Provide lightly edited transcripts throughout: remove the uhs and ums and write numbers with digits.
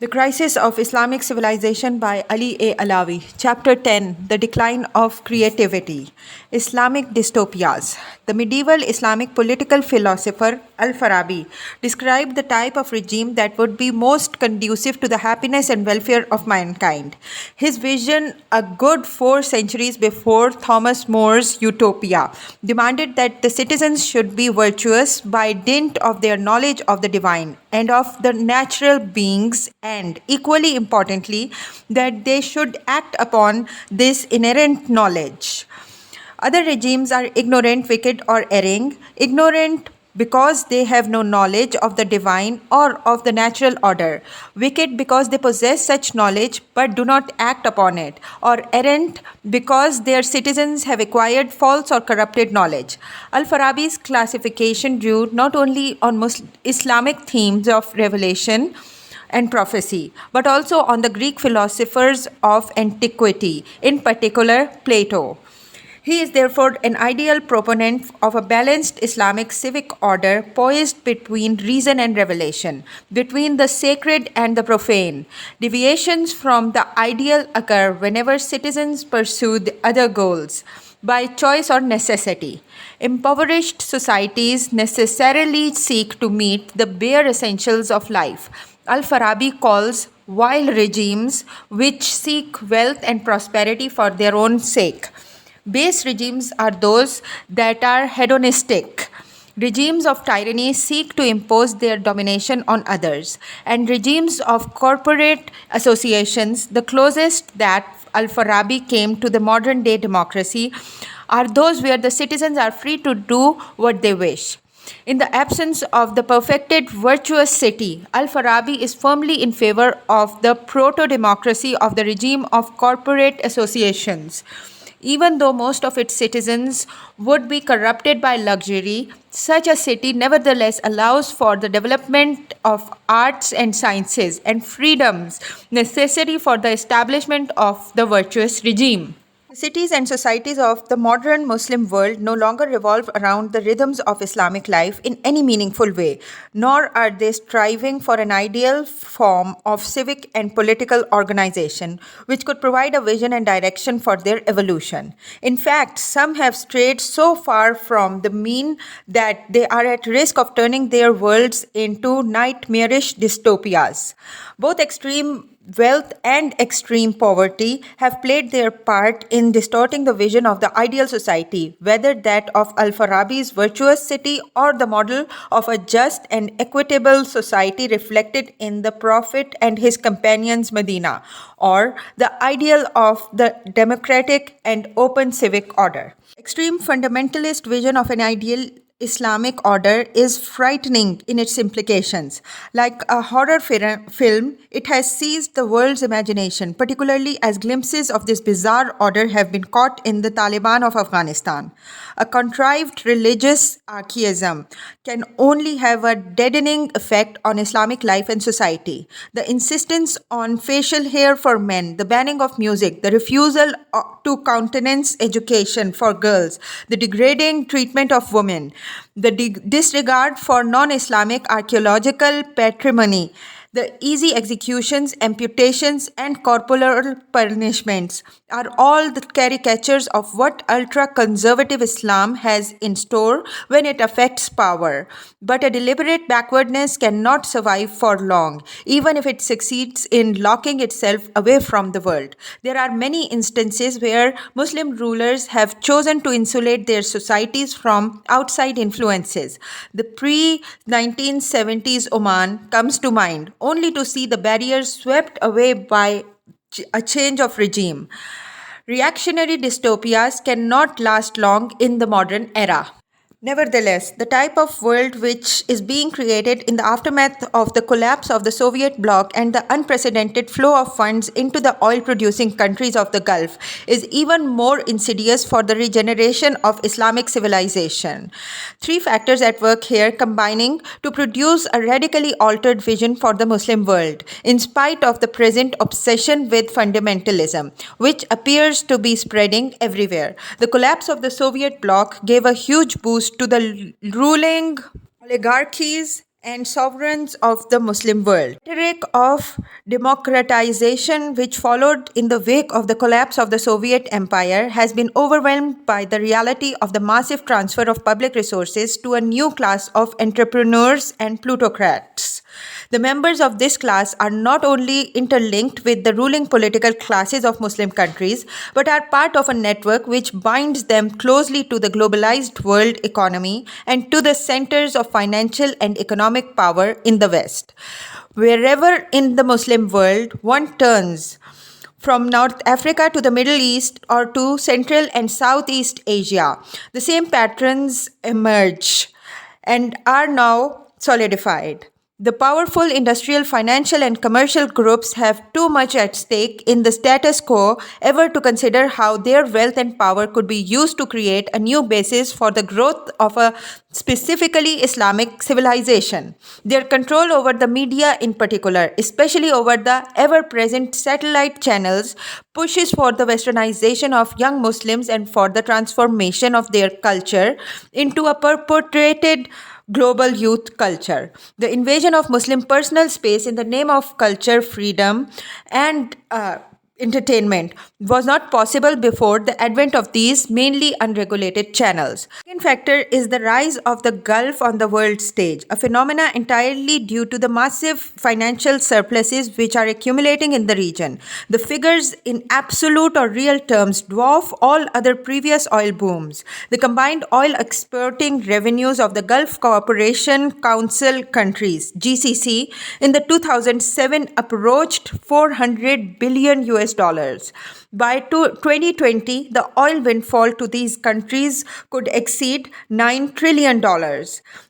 The Crisis of Islamic Civilization by Ali A. Alawi. Chapter 10, The Decline of Creativity. Islamic Dystopias. The medieval Islamic political philosopher Al-Farabi described the type of regime that would be most conducive to the happiness and welfare of mankind. His vision, a good 4 centuries before Thomas More's Utopia, demanded that the citizens should be virtuous by dint of their knowledge of the divine and of the natural beings, and equally importantly, that they should act upon this inherent knowledge. Other regimes are ignorant, wicked, or erring. Ignorant because they have no knowledge of the divine or of the natural order. Wicked because they possess such knowledge but do not act upon it. Or errant because their citizens have acquired false or corrupted knowledge. Al-Farabi's classification drew not only on Islamic themes of revelation and prophecy, but also on the Greek philosophers of antiquity, in particular Plato. He is therefore an ideal proponent of a balanced Islamic civic order poised between reason and revelation, between the sacred and the profane. Deviations from the ideal occur whenever citizens pursue the other goals by choice or necessity. Impoverished societies necessarily seek to meet the bare essentials of life. Al-Farabi calls vile regimes which seek wealth and prosperity for their own sake. Base regimes are those that are hedonistic. Regimes of tyranny seek to impose their domination on others, and regimes of corporate associations, the closest that Al-Farabi came to the modern day democracy, are those where the citizens are free to do what they wish. In the absence of the perfected virtuous city, Al-Farabi is firmly in favor of the proto-democracy of the regime of corporate associations. Even though most of its citizens would be corrupted by luxury, such a city nevertheless allows for the development of arts and sciences and freedoms necessary for the establishment of the virtuous regime. The cities and societies of the modern Muslim world no longer revolve around the rhythms of Islamic life in any meaningful way, nor are they striving for an ideal form of civic and political organization which could provide a vision and direction for their evolution. In fact, some have strayed so far from the mean that they are at risk of turning their worlds into nightmarish dystopias. Both extreme wealth and extreme poverty have played their part in distorting the vision of the ideal society, whether that of Al-Farabi's virtuous city or the model of a just and equitable society reflected in the Prophet and his companions' Medina, or the ideal of the democratic and open civic order. Extreme fundamentalist vision of an ideal Islamic order is frightening in its implications. Like a horror film, it has seized the world's imagination, particularly as glimpses of this bizarre order have been caught in the Taliban of Afghanistan. A contrived religious archaism can only have a deadening effect on Islamic life and society. The insistence on facial hair for men, the banning of music, the refusal to countenance education for girls, the degrading treatment of women, the disregard for non-Islamic archaeological patrimony, the easy executions, amputations, and corporal punishments are all the caricatures of what ultra-conservative Islam has in store when it affects power. But a deliberate backwardness cannot survive for long, even if it succeeds in locking itself away from the world. There are many instances where Muslim rulers have chosen to insulate their societies from outside influences. The pre-1970s Oman comes to mind, only to see the barriers swept away by a change of regime. Reactionary dystopias cannot last long in the modern era. Nevertheless, the type of world which is being created in the aftermath of the collapse of the Soviet bloc and the unprecedented flow of funds into the oil-producing countries of the Gulf is even more insidious for the regeneration of Islamic civilization. 3 factors at work here combining to produce a radically altered vision for the Muslim world, in spite of the present obsession with fundamentalism, which appears to be spreading everywhere. The collapse of the Soviet bloc gave a huge boost to the ruling oligarchies and sovereigns of the Muslim world. The rhetoric of democratization, which followed in the wake of the collapse of the Soviet Empire, has been overwhelmed by the reality of the massive transfer of public resources to a new class of entrepreneurs and plutocrats. The members of this class are not only interlinked with the ruling political classes of Muslim countries, but are part of a network which binds them closely to the globalized world economy and to the centers of financial and economic power in the West. Wherever in the Muslim world one turns, from North Africa to the Middle East or to Central and Southeast Asia, the same patterns emerge and are now solidified. The powerful industrial, financial, and commercial groups have too much at stake in the status quo ever to consider how their wealth and power could be used to create a new basis for the growth of a specifically Islamic civilization. Their control over the media, in particular, especially over the ever present satellite channels, pushes for the westernization of young Muslims and for the transformation of their culture into a perpetuated global youth culture. The invasion of Muslim personal space in the name of culture, freedom, and entertainment was not possible before the advent of these mainly unregulated channels. The second factor is the rise of the Gulf on the world stage, a phenomena entirely due to the massive financial surpluses which are accumulating in the region. The figures in absolute or real terms dwarf all other previous oil booms. The combined oil exporting revenues of the Gulf Cooperation Council countries, GCC, in the 2007 approached 400 billion US dollars. By 2020, the oil windfall to these countries could exceed $9 trillion.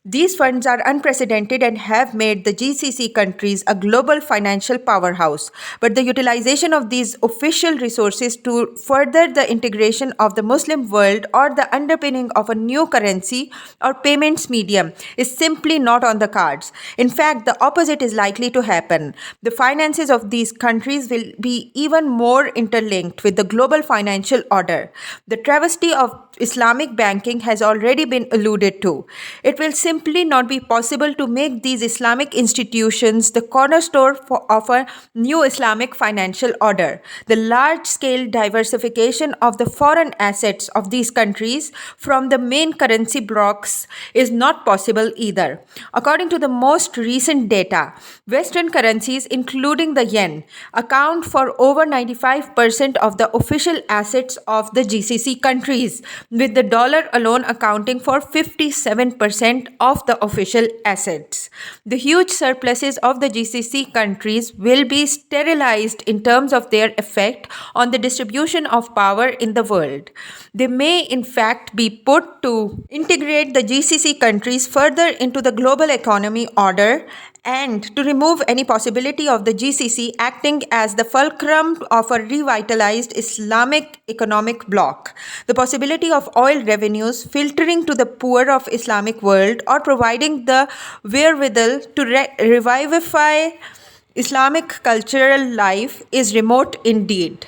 These funds are unprecedented and have made the GCC countries a global financial powerhouse. But the utilization of these official resources to further the integration of the Muslim world or the underpinning of a new currency or payments medium is simply not on the cards. In fact, the opposite is likely to happen. The finances of these countries will be even more interlinked with the global financial order. The travesty of Islamic banking has already been alluded to. It will simply not be possible to make these Islamic institutions the cornerstone of a new Islamic financial order. The large-scale diversification of the foreign assets of these countries from the main currency blocks is not possible either. According to the most recent data, Western currencies, including the yen, account for over 95% of the official assets of the GCC countries, with the dollar alone accounting for 57% of the official assets. The huge surpluses of the GCC countries will be sterilized in terms of their effect on the distribution of power in the world. They may, in fact, be put to integrate the GCC countries further into the global economy order and to remove any possibility of the GCC acting as the fulcrum of a revitalized Islamic economic bloc. The possibility of oil revenues filtering to the poor of Islamic world or providing the wherewithal to revivify Islamic cultural life is remote indeed.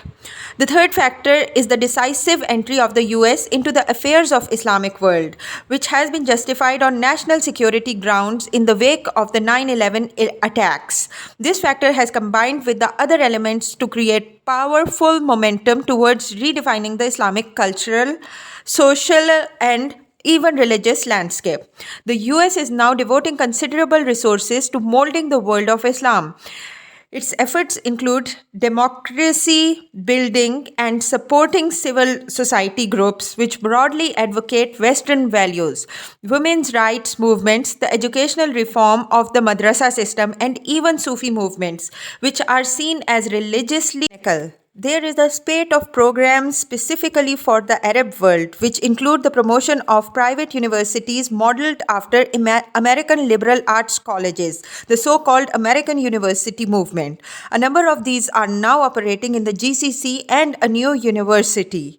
The third factor is the decisive entry of the US into the affairs of Islamic world, which has been justified on national security grounds in the wake of the 9/11 attacks. This factor has combined with the other elements to create powerful momentum towards redefining the Islamic cultural, social, and even religious landscape. The US is now devoting considerable resources to molding the world of Islam. Its efforts include democracy building and supporting civil society groups which broadly advocate Western values, women's rights movements, the educational reform of the madrasa system, and even Sufi movements, which are seen as religiously radical. There is a spate of programs specifically for the Arab world, which include the promotion of private universities modeled after American liberal arts colleges, the so-called American University Movement. A number of these are now operating in the GCC, and a new university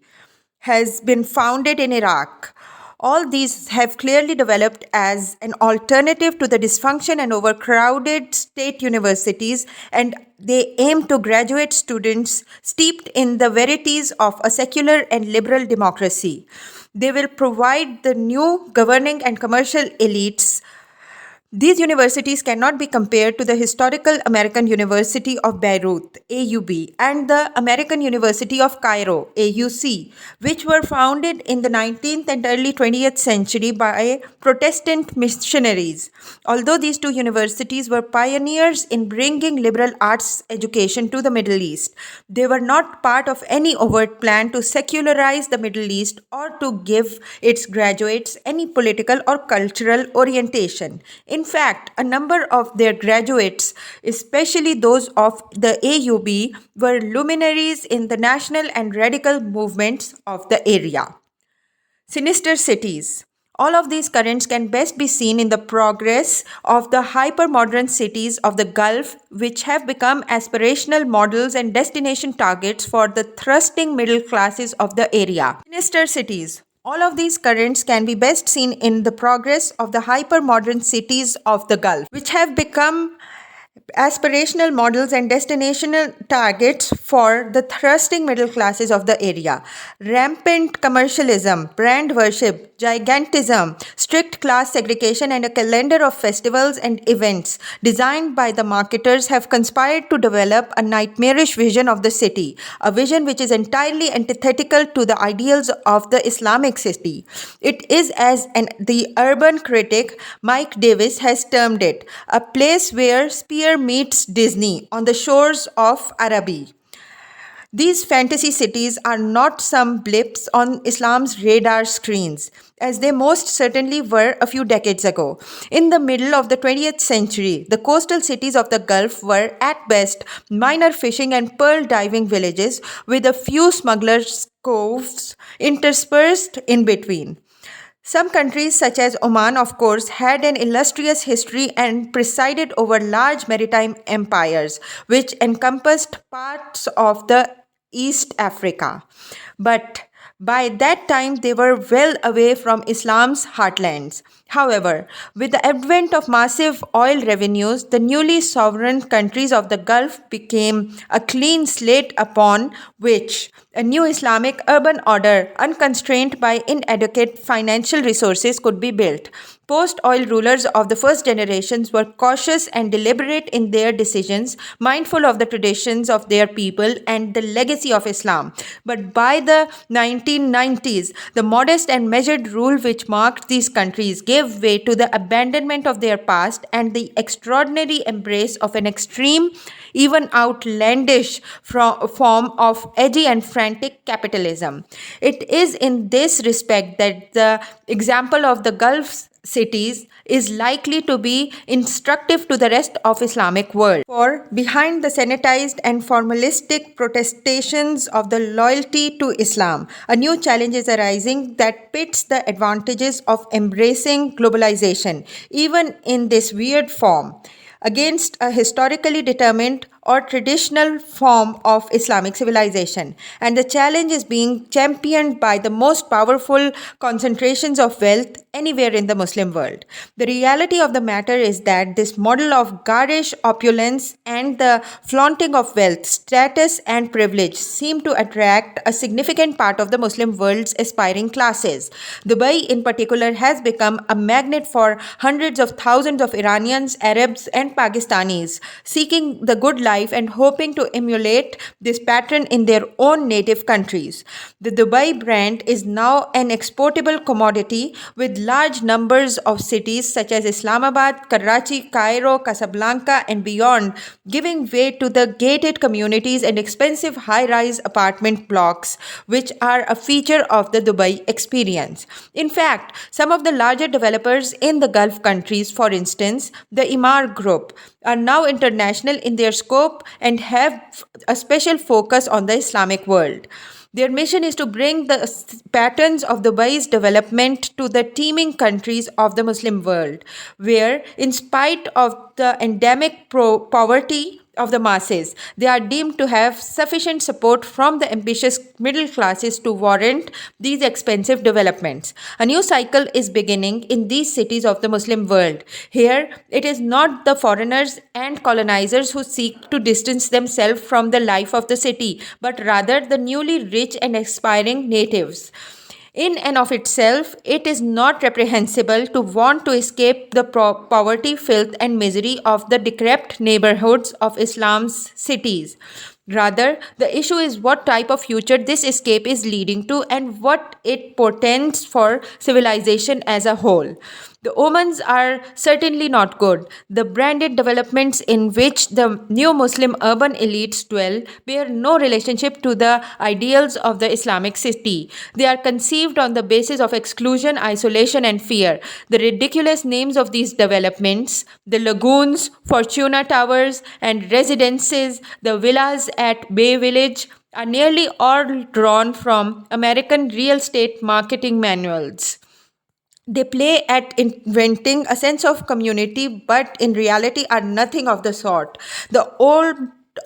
has been founded in Iraq. All these have clearly developed as an alternative to the dysfunction and overcrowded state universities, and they aim to graduate students steeped in the verities of a secular and liberal democracy. They will provide the new governing and commercial elites These universities cannot be compared to the historical American University of Beirut, AUB, and the American University of Cairo, AUC, which were founded in the 19th and early 20th century by Protestant missionaries. Although these two universities were pioneers in bringing liberal arts education to the Middle East, they were not part of any overt plan to secularize the Middle East or to give its graduates any political or cultural orientation. In fact, a number of their graduates, especially those of the AUB, were luminaries in the national and radical movements of the area. Sinister cities. All of these currents can best be seen in the progress of the hyper-modern cities of the Gulf, which have become aspirational models and destination targets for the thrusting middle classes of the area. Sinister cities. All of these currents can be best seen in the progress of the hyper-modern cities of the Gulf, which have become aspirational models and destinational targets for the thrusting middle classes of the area. Rampant commercialism, brand worship, gigantism, strict class segregation, and a calendar of festivals and events designed by the marketers have conspired to develop a nightmarish vision of the city, a vision which is entirely antithetical to the ideals of the Islamic city. It is, as the urban critic Mike Davis has termed it, a place where Spear meets Disney on the shores of Araby. These fantasy cities are not some blips on Islam's radar screens, as they most certainly were a few decades ago. In the middle of the 20th century, the coastal cities of the Gulf were, at best, minor fishing and pearl diving villages with a few smugglers' coves interspersed in between. Some countries, such as Oman, of course, had an illustrious history and presided over large maritime empires, which encompassed parts of the East Africa. But by that time, they were well away from Islam's heartlands. However, with the advent of massive oil revenues, the newly sovereign countries of the Gulf became a clean slate upon which a new Islamic urban order, unconstrained by inadequate financial resources, could be built. Post oil rulers of the first generations were cautious and deliberate in their decisions, mindful of the traditions of their people and the legacy of Islam. But by the 1990s, the modest and measured rule which marked these countries gave way to the abandonment of their past and the extraordinary embrace of an extreme, even outlandish form of edgy and frantic capitalism. It is in this respect that the example of the Gulf cities is likely to be instructive to the rest of Islamic world. For behind the sanitized and formalistic protestations of the loyalty to Islam, a new challenge is arising that pits the advantages of embracing globalization, even in this weird form, against a historically determined or traditional form of Islamic civilization. And the challenge is being championed by the most powerful concentrations of wealth anywhere in the Muslim world. The reality of the matter is that this model of garish opulence and the flaunting of wealth, status, and privilege seem to attract a significant part of the Muslim world's aspiring classes. Dubai, in particular, has become a magnet for hundreds of thousands of Iranians, Arabs, and Pakistanis seeking the good life and hoping to emulate this pattern in their own native countries. The Dubai brand is now an exportable commodity, with large numbers of cities such as Islamabad, Karachi, Cairo, Casablanca, and beyond giving way to the gated communities and expensive high-rise apartment blocks, which are a feature of the Dubai experience. In fact, some of the larger developers in the Gulf countries, for instance, the Emaar Group, are now international in their scope and have a special focus on the Islamic world. Their mission is to bring the patterns of Dubai's development to the teeming countries of the Muslim world, where, in spite of the endemic poverty of the masses, they are deemed to have sufficient support from the ambitious middle classes to warrant these expensive developments. A new cycle is beginning in these cities of the Muslim world. Here, it is not the foreigners and colonizers who seek to distance themselves from the life of the city, but rather the newly rich and aspiring natives. In and of itself, it is not reprehensible to want to escape the poverty, filth, and misery of the decrepit neighborhoods of Islam's cities. Rather, the issue is what type of future this escape is leading to and what it portends for civilization as a whole. The omens are certainly not good. The branded developments in which the new Muslim urban elites dwell bear no relationship to the ideals of the Islamic city. They are conceived on the basis of exclusion, isolation, and fear. The ridiculous names of these developments, the lagoons, Fortuna Towers, and residences, the villas at Bay Village, are nearly all drawn from American real estate marketing manuals. They play at inventing a sense of community, but in reality are nothing of the sort. The old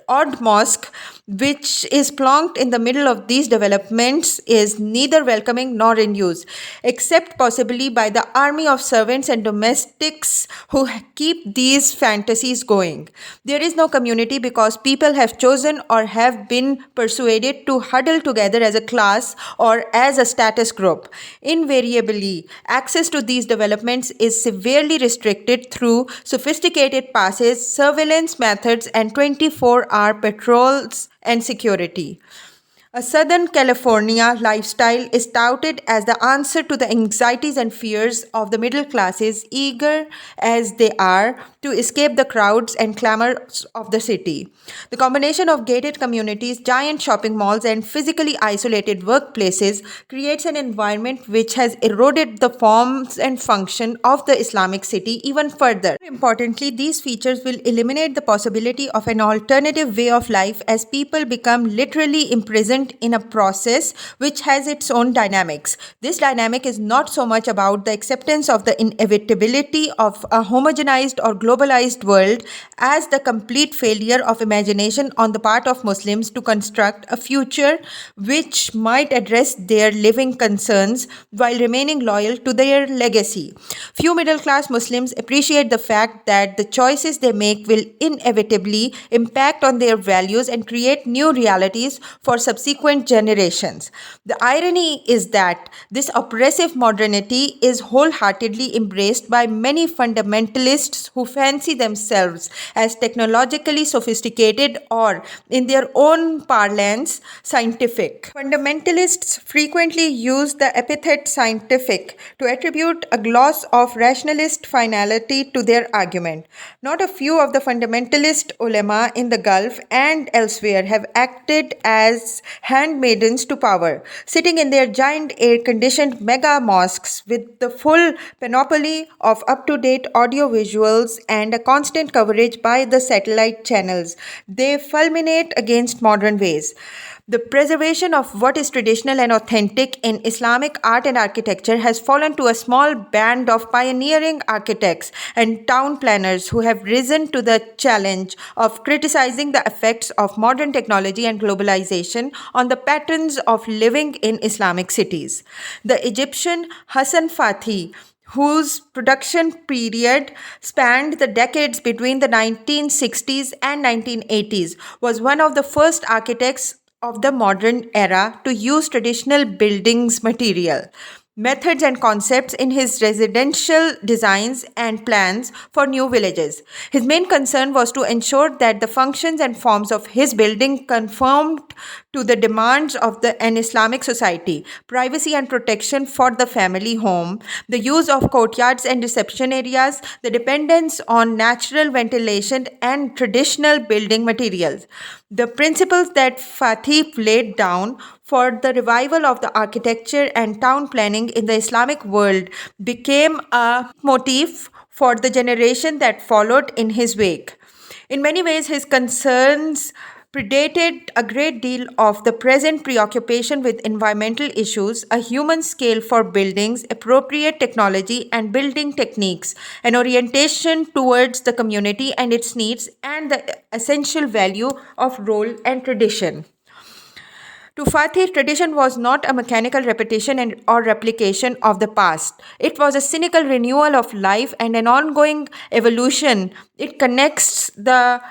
odd mosque, which is plonked in the middle of these developments, is neither welcoming nor in use, except possibly by the army of servants and domestics who keep these fantasies going. There is no community because people have chosen or have been persuaded to huddle together as a class or as a status group. Invariably, access to these developments is severely restricted through sophisticated passes, surveillance methods, and 24-hour patrols and security. A Southern California lifestyle is touted as the answer to the anxieties and fears of the middle classes, eager as they are to escape the crowds and clamors of the city. The combination of gated communities, giant shopping malls, and physically isolated workplaces creates an environment which has eroded the forms and function of the Islamic city even further. Importantly, these features will eliminate the possibility of an alternative way of life as people become literally imprisoned in a process which has its own dynamics. This dynamic is not so much about the acceptance of the inevitability of a homogenized or globalized world as the complete failure of imagination on the part of Muslims to construct a future which might address their living concerns while remaining loyal to their legacy. Few middle class Muslims appreciate the fact that the choices they make will inevitably impact on their values and create new realities for subsequent generations. The irony is that this oppressive modernity is wholeheartedly embraced by many fundamentalists who fancy themselves as technologically sophisticated or, in their own parlance, scientific. Fundamentalists frequently use the epithet scientific to attribute a gloss of rationalist finality to their argument. Not a few of the fundamentalist ulema in the Gulf and elsewhere have acted as handmaidens to power, sitting in their giant air-conditioned mega mosques with the full panoply of up-to-date audio visuals and a constant coverage by the satellite channels. They fulminate against modern ways. The preservation of what is traditional and authentic in Islamic art and architecture has fallen to a small band of pioneering architects and town planners who have risen to the challenge of criticizing the effects of modern technology and globalization on the patterns of living in Islamic cities. The Egyptian Hassan Fathi, whose production period spanned the decades between the 1960s and 1980s, was one of the first architects of the modern era to use traditional buildings material, methods, and concepts in his residential designs and plans for new villages. His main concern was to ensure that the functions and forms of his building conformed to the demands of an Islamic society, privacy and protection for the family home, the use of courtyards and reception areas, the dependence on natural ventilation and traditional building materials. The principles that Fatih laid down for the revival of the architecture and town planning in the Islamic world became a motif for the generation that followed in his wake. In many ways, his concerns predated a great deal of the present preoccupation with environmental issues, a human scale for buildings, appropriate technology and building techniques, an orientation towards the community and its needs, and the essential value of role and tradition. To Fatih, tradition was not a mechanical repetition or replication of the past. It was a cynical renewal of life and an ongoing evolution. It connects the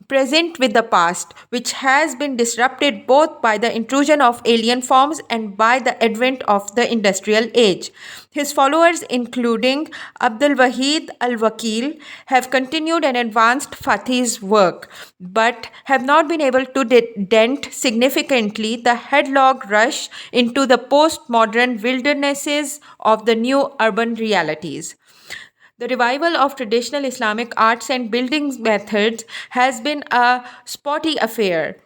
present with the past, which has been disrupted both by the intrusion of alien forms and by the advent of the industrial age. His followers, including Abdul Wahid al Wakil, have continued and advanced Fatih's work, but have not been able to dent significantly the headlong rush into the postmodern wildernesses of the new urban realities. The revival of traditional Islamic arts and building methods has been a spotty affair.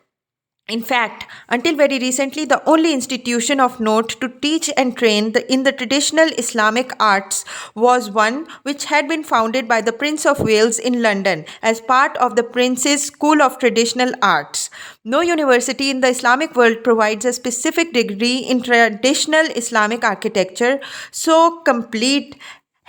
In fact, until very recently, the only institution of note to teach and train in the traditional Islamic arts was one which had been founded by the Prince of Wales in London as part of the Prince's School of Traditional Arts. No university in the Islamic world provides a specific degree in traditional Islamic architecture so complete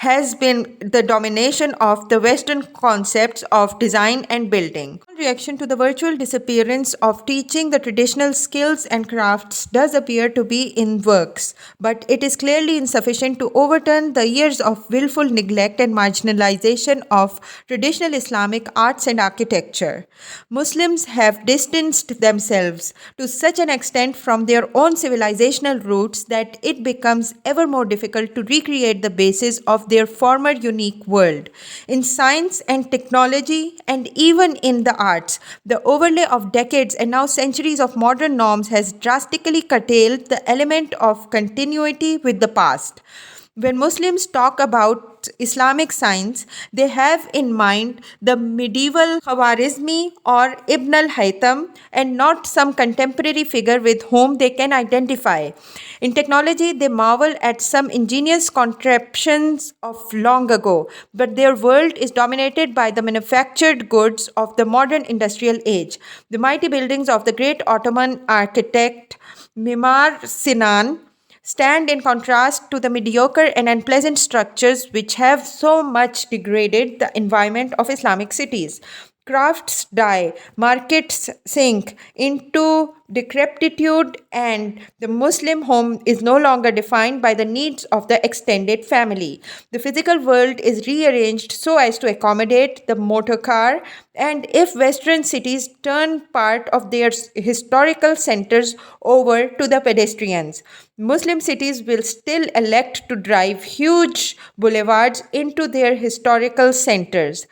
has been the domination of the Western concepts of design and building. In reaction to the virtual disappearance of teaching the traditional skills and crafts does appear to be in works, but it is clearly insufficient to overturn the years of willful neglect and marginalization of traditional Islamic arts and architecture. Muslims have distanced themselves to such an extent from their own civilizational roots that it becomes ever more difficult to recreate the basis of their former unique world. In science and technology, and even in the arts, the overlay of decades and now centuries of modern norms has drastically curtailed the element of continuity with the past. When Muslims talk about Islamic science, they have in mind the medieval Khwarizmi or Ibn al Haytham and not some contemporary figure with whom they can identify. In technology, they marvel at some ingenious contraptions of long ago, but their world is dominated by the manufactured goods of the modern industrial age. The mighty buildings of the great Ottoman architect Mimar Sinan stand in contrast to the mediocre and unpleasant structures which have so much degraded the environment of Islamic cities. Crafts die, markets sink into decrepitude, and the Muslim home is no longer defined by the needs of the extended family. The physical world is rearranged so as to accommodate the motor car, and if Western cities turn part of their historical centers over to the pedestrians, Muslim cities will still elect to drive huge boulevards into their historical centers.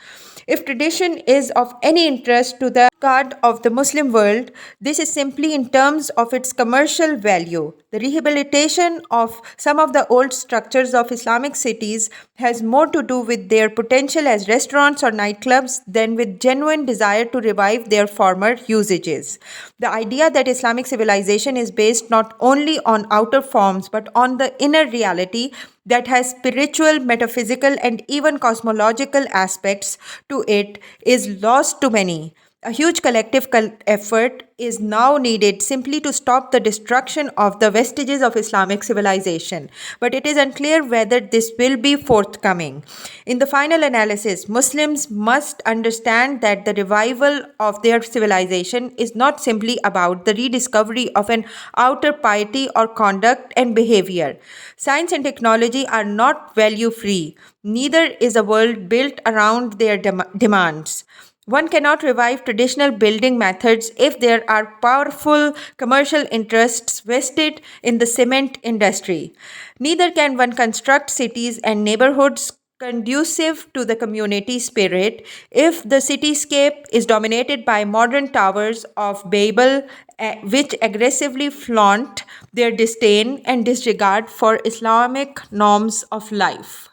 If tradition is of any interest to the card of the Muslim world, this is simply in terms of its commercial value. The rehabilitation of some of the old structures of Islamic cities has more to do with their potential as restaurants or nightclubs than with genuine desire to revive their former usages. The idea that Islamic civilization is based not only on outer forms but on the inner reality that has spiritual, metaphysical, and even cosmological aspects to it is lost to many. A huge collective effort is now needed simply to stop the destruction of the vestiges of Islamic civilization, but it is unclear whether this will be forthcoming. In the final analysis, Muslims must understand that the revival of their civilization is not simply about the rediscovery of an outer piety or conduct and behavior. Science and technology are not value free, neither is a world built around their demands. One cannot revive traditional building methods if there are powerful commercial interests vested in the cement industry. Neither can one construct cities and neighborhoods conducive to the community spirit if the cityscape is dominated by modern towers of Babel, which aggressively flaunt their disdain and disregard for Islamic norms of life.